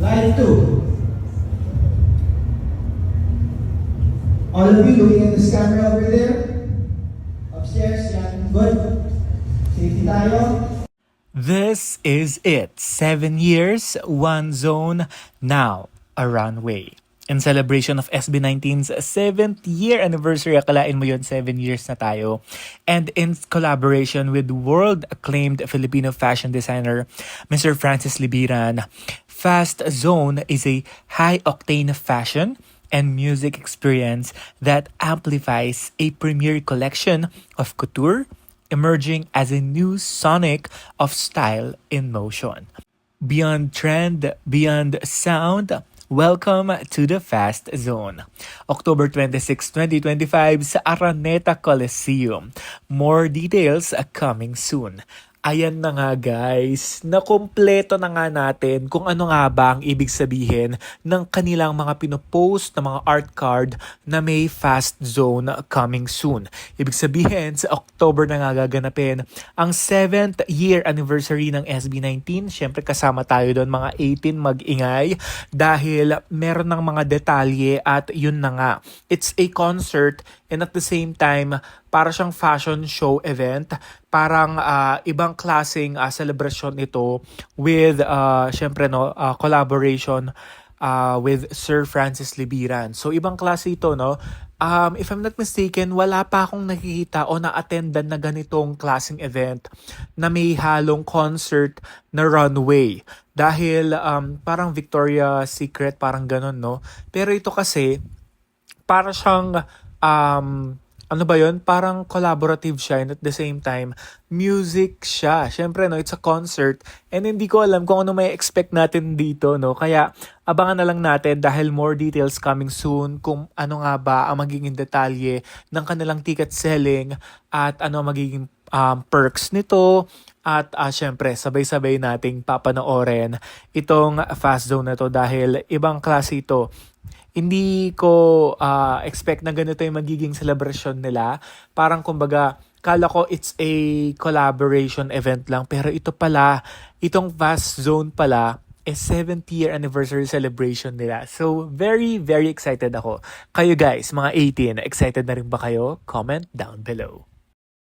Line 2. All of you looking at this camera over there. Upstairs, yan. Good. Safety tayo. This is it. 7 years, one zone, now a runway. In celebration of SB19's 7th year anniversary, akalain mo yun, 7 years na tayo. And in collaboration with world-acclaimed Filipino fashion designer, Mr. Francis Libiran, Fast Zone is a high-octane fashion and music experience that amplifies a premier collection of couture, emerging as a new sonic of style in motion. Beyond trend, beyond sound, welcome to the Fast Zone. October 26, 2025 sa Araneta Coliseum. More details coming soon. Ayan na nga guys, nakumpleto na nga natin kung ano nga ba ang ibig sabihin ng kanilang mga pinopost na mga art card na may Fast Zone coming soon. Ibig sabihin, sa October na nga gaganapin ang 7th year anniversary ng SB19. Siyempre kasama tayo doon mga 18 mag-ingay dahil meron ng mga detalye at yun na nga. It's a concert and at the same time, para siyang fashion show event. Parang ibang klaseng celebration ito with, syempre, collaboration with Sir Francis Libiran. So, ibang klase ito, no? If I'm not mistaken, wala pa akong nakikita o na-attendan na ganitong klaseng event na may halong concert na runway. Dahil parang Victoria's Secret, parang ganun, no? Pero ito kasi, para siyang ano ba yun? Parang collaborative siya and at the same time, music siya. Siyempre, no, it's a concert and hindi ko alam kung ano may expect natin dito, no? Kaya, abangan na lang natin dahil more details coming soon kung ano nga ba ang magiging detalye ng kanilang ticket selling at ano magiging perks nito. At syempre, sabay-sabay nating papanoorin itong Fast Zone na to dahil ibang klase ito. Hindi ko expect na ganito yung magiging celebration nila. Parang kumbaga, kala ko it's a collaboration event lang. Pero ito pala, itong Fast Zone pala, is 7th year anniversary celebration nila. So, very, very excited ako. Kayo guys, mga 18, excited na rin ba kayo? Comment down below.